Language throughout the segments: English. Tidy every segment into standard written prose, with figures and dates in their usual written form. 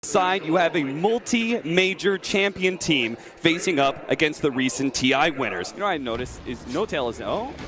Side, you have a multi-major champion team facing up against the recent TI winners. You know what I noticed is NoTail is,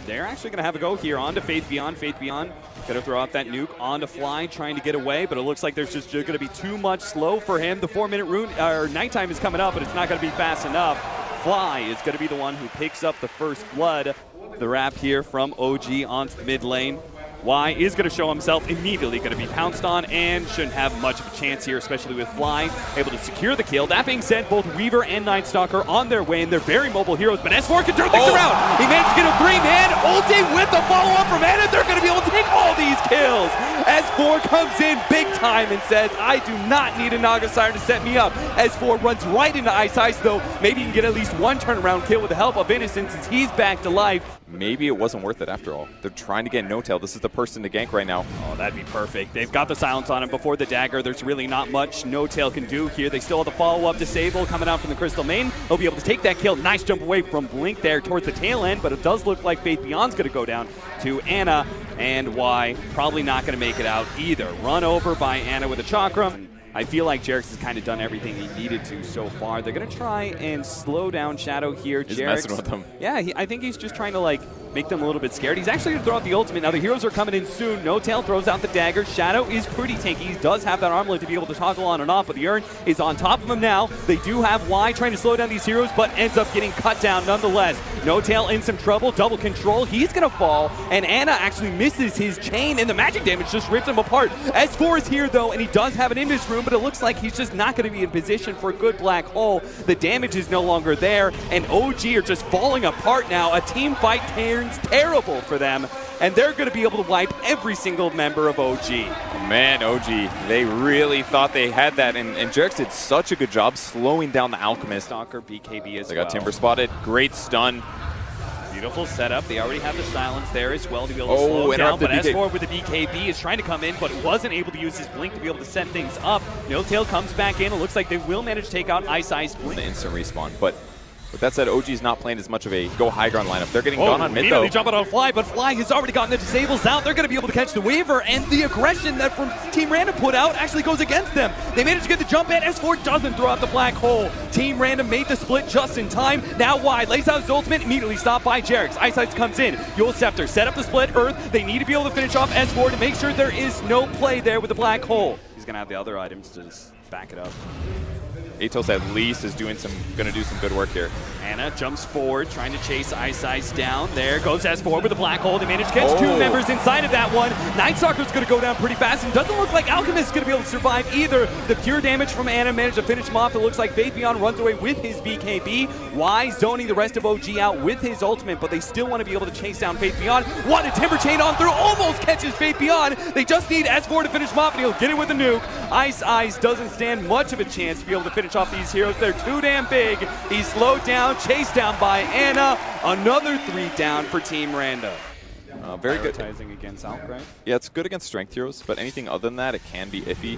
they're actually going to have a go here onto Faith Beyond. Faith Beyond going to throw out that nuke onto Fly, trying to get away, but it looks like there's just going to be too much slow for him. The 4-minute nighttime is coming up, but it's not going to be fast enough. Fly is going to be the one who picks up the first blood. The wrap here from OG onto the mid lane. Y is going to show himself, immediately going to be pounced on, and shouldn't have much of a chance here, especially with Fly able to secure the kill. That being said, both Weaver and Night Stalker on their way, and they're very mobile heroes, but S4 can turn things around. He managed to get a 3-man ulti with the follow-up from Anna. They're going to be able to take all these kills. S4 comes in big time and says, I do not need a Naga Siren to set me up. S4 runs right into Ice, though. Maybe he can get at least one turnaround kill with the help of Innocent since he's back to life. Maybe it wasn't worth it after all. They're trying to get NoTail. This is the person to gank right now. Oh, that'd be perfect. They've got the silence on him before the dagger. There's really not much NoTail can do here. They still have the follow-up disable coming out from the Crystal main. He'll be able to take that kill. Nice jump away from Blink there towards the tail end, but it does look like Faith Beyond's going to go down to Anna, and Y probably not going to make it out either. Run over by Anna with a chakra. I feel like Jerix has kind of done everything he needed to so far. They're going to try and slow down Shadow here. He's messing with them. Yeah, I think he's just trying to make them a little bit scared. He's actually going to throw out the ultimate. Now the heroes are coming in soon. NoTail throws out the dagger. Shadow is pretty tanky. He does have that armlet to be able to toggle on and off, but the urn is on top of him now. They do have Y trying to slow down these heroes, but ends up getting cut down nonetheless. NoTail in some trouble. Double control. He's going to fall, and Anna actually misses his chain, and the magic damage just rips him apart. S4 is here, though, and he does have an Invis room, but it looks like he's just not going to be in position for a good black hole. The damage is no longer there, and OG are just falling apart now. A team fight turns terrible for them, and they're going to be able to wipe every single member of OG. Oh man, OG, they really thought they had that, and Jerix did such a good job slowing down the Alchemist. Stalker, BKB as well. They got Timber spotted. Great stun. Beautiful setup. They already have the silence there as well to be able to slow down, but S4 with the BKB is trying to come in, but wasn't able to use his blink to be able to set things up. NoTail comes back in. It looks like they will manage to take out Ice. The instant respawn, but with that said, OG's not playing as much of a go high ground lineup. They're getting gone on mid though. Jumping on Fly, but Fly has already gotten the disables out. They're going to be able to catch the Weaver, and the aggression that from Team Random put out actually goes against them. They managed to get the jump in. S4 doesn't throw out the black hole. Team Random made the split just in time. Now Y lays out his ultimate, immediately stopped by Jerix. Ice comes in. Yule Scepter set up the split Earth. They need to be able to finish off S4 to make sure there is no play there with the black hole. He's going to have the other items to just back it up. Atos at least is going to do some good work here. Anna jumps forward, trying to chase Ice down. There goes S4 with the black hole. They manage to catch two members inside of that one. Night Stalker's going to go down pretty fast, and doesn't look like Alchemist is going to be able to survive either. The pure damage from Anna managed to finish him off. It looks like Faith Beyond runs away with his BKB. Y zoning the rest of OG out with his ultimate, but they still want to be able to chase down Faith Beyond. What a Timber Chain on through, almost catches Faith Beyond. They just need S4 to finish him off, and he'll get it with a nuke. Ice doesn't stand much of a chance to be able to finish off these heroes. They're too damn big. He's slowed down, chased down by Anna. Another 3 down for Team Random. Very good. Prioritizing against Alk, right? Yeah, it's good against strength heroes, but anything other than that, it can be iffy.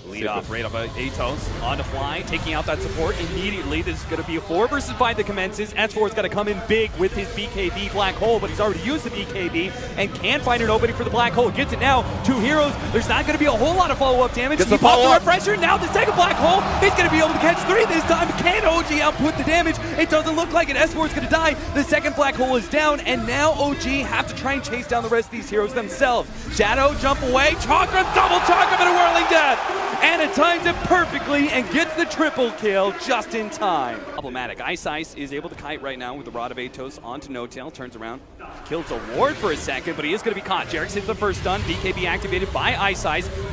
Lead off right of Atos on the Fly, taking out that support immediately. This is going to be a 4 versus 5 that commences. S4's got to come in big with his BKB black hole, but he's already used the BKB and can't find an opening for the black hole. Gets it now. 2 heroes. There's not going to be a whole lot of follow-up damage. He pops the refresher. Now the second black hole. He's going to be able to catch 3 this time. Can OG output the damage? It doesn't look like it. S4's going to die. The second black hole is down, and now OG have to try and chase down the rest of these heroes themselves. Shadow jump away. Chakram, double Chakram, and a whirling death. Anna times it perfectly and gets the triple kill just in time. Problematic. Ice is able to kite right now with the Rod of Atos onto NoTail. Turns around, kills a ward for a second, but he is going to be caught. Jerix hits the first stun. BKB activated by Ice.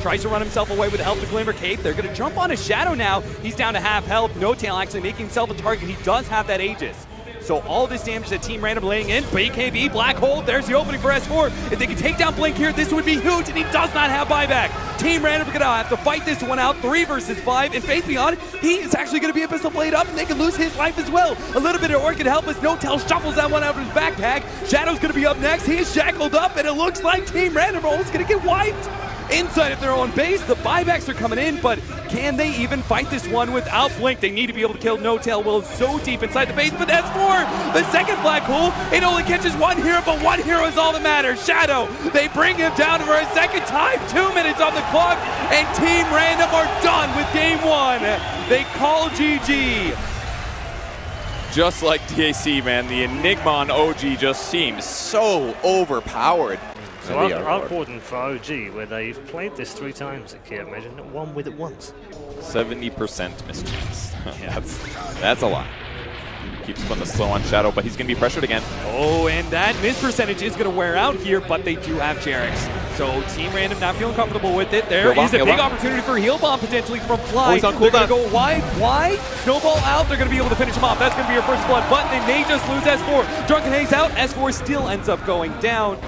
Tries to run himself away with the help of Glimmer Cape. They're going to jump on a Shadow now. He's down to half health. NoTail actually making himself a target. He does have that Aegis. So all this damage that Team Random laying in, BKB, black hole, there's the opening for S4. If they can take down Blink here, this would be huge, and he does not have buyback. Team Random are going to have to fight this one out, 3 versus 5, and Faith Beyond, he is actually going to be a pistol blade up, and they can lose his life as well. A little bit of Orc can help us. NoTail shuffles that one out of his backpack. Shadow's going to be up next. He is shackled up, and it looks like Team Random is going to get wiped. Inside of their own base, the buybacks are coming in, but can they even fight this one without Blink? They need to be able to kill NoTail. Will so deep inside the base, but that's 4. The second black hole, it only catches 1 hero, but 1 hero is all that matters. Shadow, they bring him down for a second time. 2 minutes on the clock, and Team Random are done. They call GG. Just like DAC, man, the Enigma on OG just seems so overpowered. So I'll cordon for OG, where they've played this 3 times at KIEV, imagine, and won with it once. 70% miss chance. That's a lot. Keeps putting the slow on Shadow, but he's going to be pressured again. Oh, and that miss percentage is going to wear out here, but they do have Jerix. So Team Random not feeling comfortable with it. There is a big opportunity for heal bomb potentially from Fly. They're going to go wide. Why? Snowball out. They're going to be able to finish him off. That's going to be your first blood, but they may just lose S4. Drunken Haze out. S4 still ends up going down.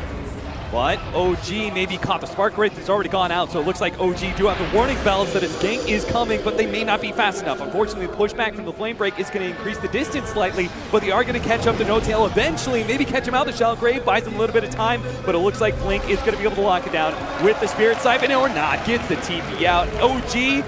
But OG maybe caught the spark rate that's already gone out, so it looks like OG do have the warning bells that his gank is coming, but they may not be fast enough. Unfortunately, the pushback from the flame break is going to increase the distance slightly, but they are going to catch up to No-Tail eventually, maybe catch him out. The Shell Grave buys them a little bit of time, but it looks like Blink is going to be able to lock it down with the Spirit Siphon, or not, gets the TP out. OG,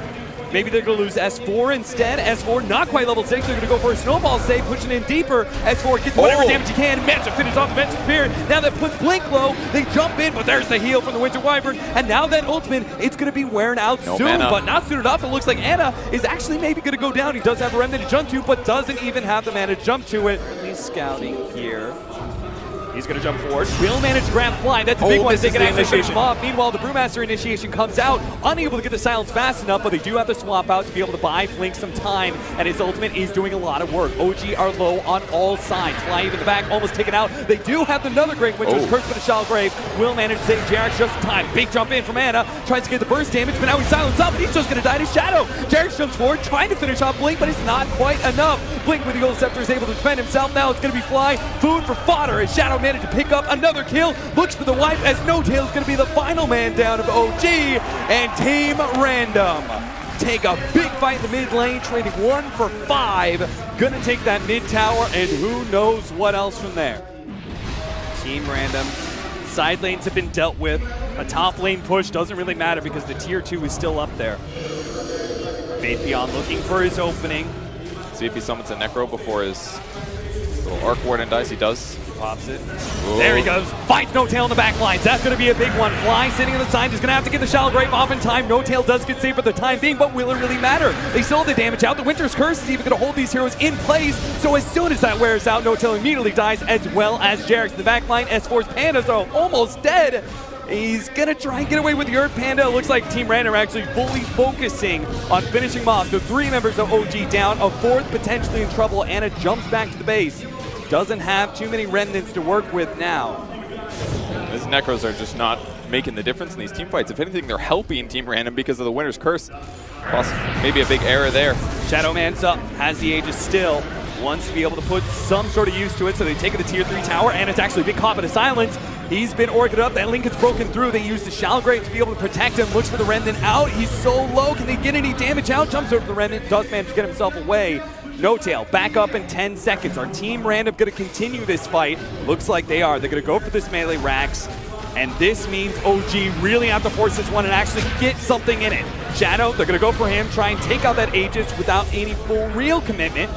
maybe they're going to lose S4 instead. S4 not quite level 6. They're going to go for a snowball save, pushing in deeper. S4 gets whatever damage he can. Manage to finish off the Venture Spirit. Now that puts Blink low. They jump in, but there's the heal from the Winter Wyvern. And now that ultimate, it's going to be wearing out soon, but not soon enough. It looks like Anna is actually maybe going to go down. He does have a remnant to jump to, but doesn't even have the mana to jump to it. He's scouting here. He's going to jump forward. Will manage to grab Fly. That's a big one. They can actually finish him off. Meanwhile, the Brewmaster initiation comes out, unable to get the silence fast enough, but they do have to swap out to be able to buy Blink some time, and his ultimate is doing a lot of work. OG are low on all sides. Fly even the back, almost taken out. They do have another great Winter's Curse for the Shell Grave. Will manage to save Jerix just in time. Big jump in from Anna. Tries to get the burst damage, but now he's silenced up. He's just going to die to Shadow. Jerix jumps forward, trying to finish off Blink, but it's not quite enough. Blink with the Gold Scepter is able to defend himself. Now it's going to be Fly. Food for fodder as Shadow managed to pick up another kill, looks for the wipe as No-Tail is going to be the final man down of OG, and Team Random take a big fight in the mid lane, trading 1 for 5. Gonna take that mid tower, and who knows what else from there. Team Random, side lanes have been dealt with. A top lane push doesn't really matter because the tier 2 is still up there. Faithion looking for his opening. See if he summons a Necro before his little Arc Warden dies. He does. Pops it. Whoa. There he goes. Finds No-Tail in the back lines. That's going to be a big one. Fly sitting on the side. He's going to have to get the Shell Grave off in time. No-Tail does get saved for the time being, but will it really matter? They still have the damage out. The Winter's Curse is even going to hold these heroes in place. So as soon as that wears out, No-Tail immediately dies, as well as Jerix in the back line. S4's Panda, so almost dead. He's going to try and get away with the Earth Panda. It looks like Team Random are actually fully focusing on finishing him off. The 3 members of OG down. A 4th potentially in trouble. Anna jumps back to the base. Doesn't have too many remnants to work with now. These Necros are just not making the difference in these team fights. If anything, they're helping Team Random because of the Winter's Curse. Plus, maybe a big error there. Shadow Man's up, has the Aegis still. Wants to be able to put some sort of use to it, so they take the tier 3 tower, and it's actually been caught by the silence. He's been orced up, that Lincoln's broken through. They use the Shell Grave to be able to protect him. Looks for the Remnant out, he's so low. Can they get any damage out? Jumps over the Remnant, does manage to get himself away. No-Tail back up in 10 seconds. Our Team Random going to continue this fight. Looks like they are. They're going to go for this melee Rax. And this means OG really have to force this one and actually get something in it. Shadow, they're going to go for him, try and take out that Aegis without any full real commitment.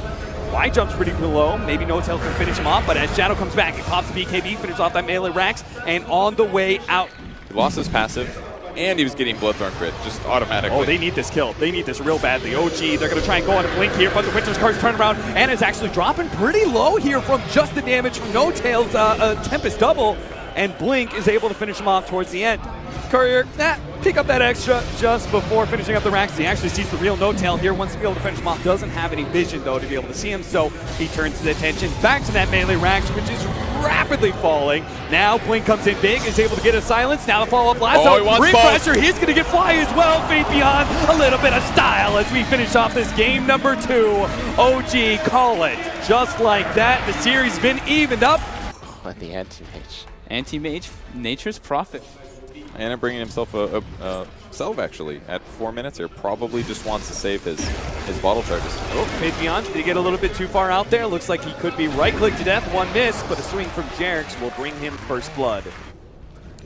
Y jumps pretty low. Maybe No-Tail can finish him off, but as Shadow comes back, he pops the BKB, finishes off that melee Rax, and on the way out. He lost his passive, and he was getting Bloodthorn crit, just automatically. Oh, they need this kill. They need this real badly. OG, they're going to try and go on a Blink here, but the Winter's Curse turn around, and it's actually dropping pretty low here from just the damage from No-Tail's Tempest double, and Blink is able to finish him off towards the end. Courier, pick up that extra just before finishing up the Rax. He actually sees the real No-Tail here, wants to be able to finish him off. Doesn't have any vision, though, to be able to see him, so he turns his attention back to that melee Rax, which is rapidly falling. Now Blink comes in big, is able to get a silence. Now the follow-up lasso. Pressure, he's going to get Fly as well. Faithion, a little bit of style as we finish off this game number 2. OG call it. Just like that, the series been evened up. But the anti-mage. Anti-mage, nature's prophet. Anna bringing himself a salve, actually, at 4 minutes here. Probably just wants to save his bottle charges. Oh, Faithion, did he get a little bit too far out there? Looks like he could be right-click to death. 1 miss, but a swing from Jerix will bring him first blood.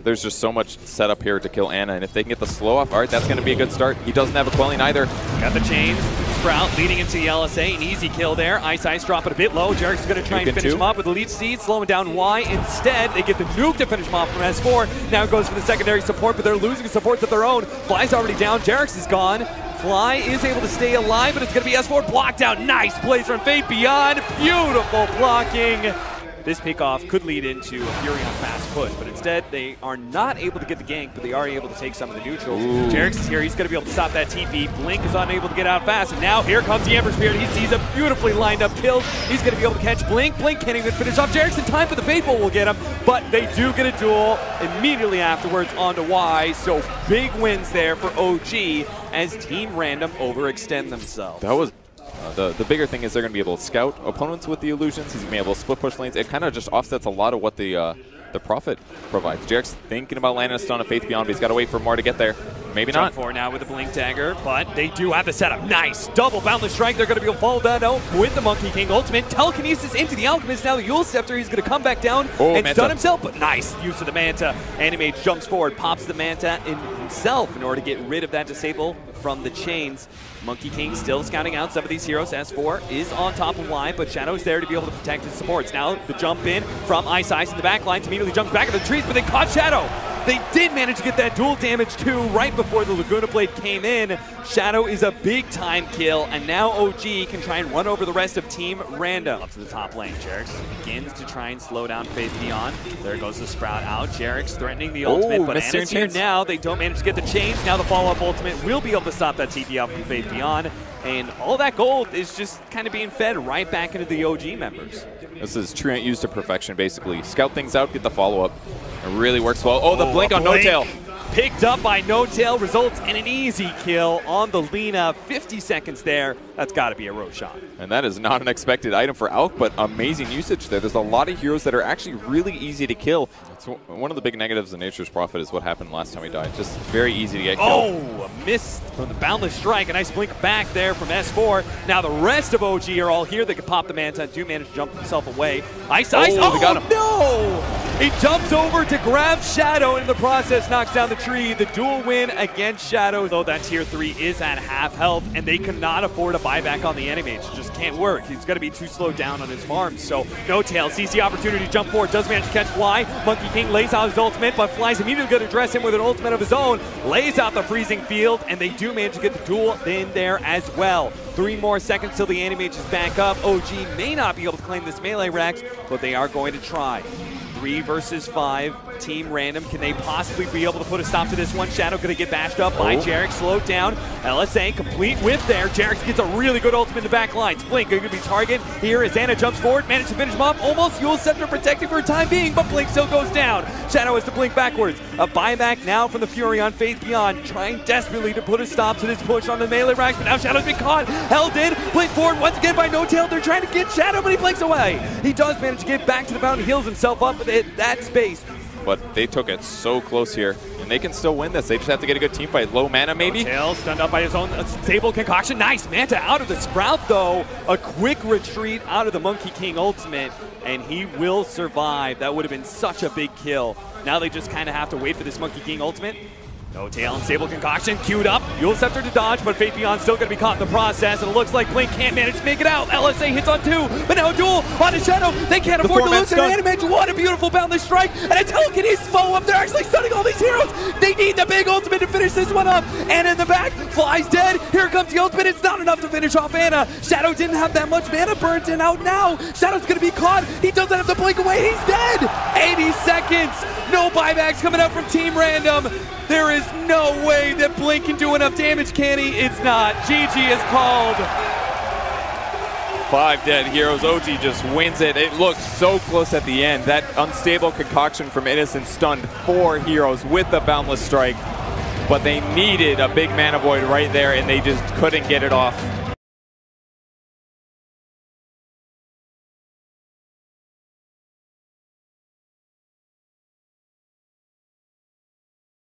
There's just so much setup here to kill Anna, and if they can get the slow off, all right, that's going to be a good start. He doesn't have a quelling either. Got the chains. Sprout leading into the LSA, an easy kill there. Ice drop it a bit low. Jerix is going to try and finish him off with the lead seed, slowing down Y. Instead, they get the nuke to finish him off from S4. Now it goes for the secondary support, but they're losing supports of their own. Fly's already down. Jerix is gone. Fly is able to stay alive, but it's going to be S4 blocked out. Nice plays from Fate Beyond. Beautiful blocking. This pickoff could lead into a Fury on fast push, but instead they are not able to get the gank, but they are able to take some of the neutrals. Jerix is here. He's going to be able to stop that TP. Blink is unable to get out fast, and now here comes the Ember Spirit. He sees a beautifully lined up kill. He's going to be able to catch Blink. Blink can't even finish off Jerix in time for the Fateful will get him, but they do get a duel immediately afterwards onto Y, so big wins there for OG as Team Random overextend themselves. That was the bigger thing is they're going to be able to scout opponents with the illusions. He's going to be able to split push lanes. It kind of just offsets a lot of what the Prophet provides. Jerix thinking about landing a stun of Faith Beyond, but he's got to wait for more to get there. Maybe not. Jump forward now with the Blink Dagger, but they do have the setup. Nice double Boundless Strike. They're going to be able to follow that out with the Monkey King ultimate. Telekinesis into the Alchemist. Now the Yule Scepter. He's going to come back down and stun himself, but nice use of the Manta. Animage jumps forward, pops the Manta in himself in order to get rid of that disable from the chains. Monkey King still scouting out some of these heroes. S4 is on top of Y, but Shadow's there to be able to protect his supports. Now the jump in from Ice in the back line immediately jumps back into the trees, but they caught Shadow. They did manage to get that dual damage too right before the Laguna Blade came in. Shadow is a big time kill, and now OG can try and run over the rest of Team Random. Up to the top lane, Jerix begins to try and slow down Faith Beyond. There goes the Sprout out. Jerix threatening the ultimate, but Anna's here now. They don't manage to get the chains. Now the follow-up ultimate will be able to stop that TP out from Faith Beyond. And all that gold is just kind of being fed right back into the OG members. This is Truant used to perfection, basically. Scout things out, get the follow-up. It really works well. Oh, the blink on No-Tail. Picked up by No-Tail, results in an easy kill on the Lina. 50 seconds there. That's got to be a Roshan. And that is not an expected item for Alk, but amazing usage there. There's a lot of heroes that are actually really easy to kill. It's one of the big negatives of Nature's Prophet is what happened last time he died. Just very easy to get killed. Oh, a miss from the Boundless Strike. A nice blink back there from S4. Now the rest of OG are all here. They can pop the Manta and do manage to jump himself away. Ice. Oh, we got him. No! He jumps over to grab Shadow and in the process knocks down the tree. The dual win against Shadow, though that tier 3 is at half health, and they cannot afford a buyback on the enemy. It just can't work. He's going to be too slowed down on his farms. So No-Tail sees the opportunity to jump forward, does manage to catch Fly. Monkey King lays out his ultimate, but Fly's immediately going to address him with an ultimate of his own. Lays out the freezing field, and they do manage to get the duel in there as well. 3 more seconds till the Animage is back up. OG may not be able to claim this melee Rax, but they are going to try. 3 versus 5. Team Random, can they possibly be able to put a stop to this one? Shadow going to get bashed up by Jerix, slowed down. LSA, complete whiff there. Jerix gets a really good ultimate in the back lines. Blink going to be target here as Anna jumps forward, managed to finish him off. Almost Yule Scepter protected for a time being, but Blink still goes down. Shadow has to blink backwards. A buyback now from the Fury on Faith Beyond, trying desperately to put a stop to this push on the melee racks, but now Shadow's been caught. Held in, blink forward once again by No-Tail. They're trying to get Shadow, but he blinks away. He does manage to get back to the mountain, heals himself up with that space. But they took it so close here, and they can still win this. They just have to get a good team fight. Low mana, maybe? No-Tail stunned up by his own stable concoction. Nice Manta out of the Sprout, though. A quick retreat out of the Monkey King ultimate, and he will survive. That would have been such a big kill. Now they just kind of have to wait for this Monkey King ultimate. No-Tail and stable concoction queued up. Yule Scepter to dodge, but Faith Beyond still going to be caught in the process, and it looks like Blink can't manage to make it out. LSA hits on 2, but now a duel on his Shadow. They can't afford to lose their Animage. What a beautiful Boundless Strike, and a Telekinesis follow-up. They're actually stunning all these heroes. They need the big ultimate to finish this one up. Anna in the back, Fly's dead. Here comes the ultimate. It's not enough to finish off Anna. Shadow didn't have that much mana burnt in out now. Shadow's going to be caught. He doesn't have to blink away. He's dead. 80 seconds. No buybacks coming up from Team Random. There is no way that Blink can do enough damage, can he? It's not. GG is called. 5 dead heroes. OG just wins it. It looked so close at the end. That unstable concoction from Innocent stunned 4 heroes with the Boundless Strike. But they needed a big mana void right there, and they just couldn't get it off.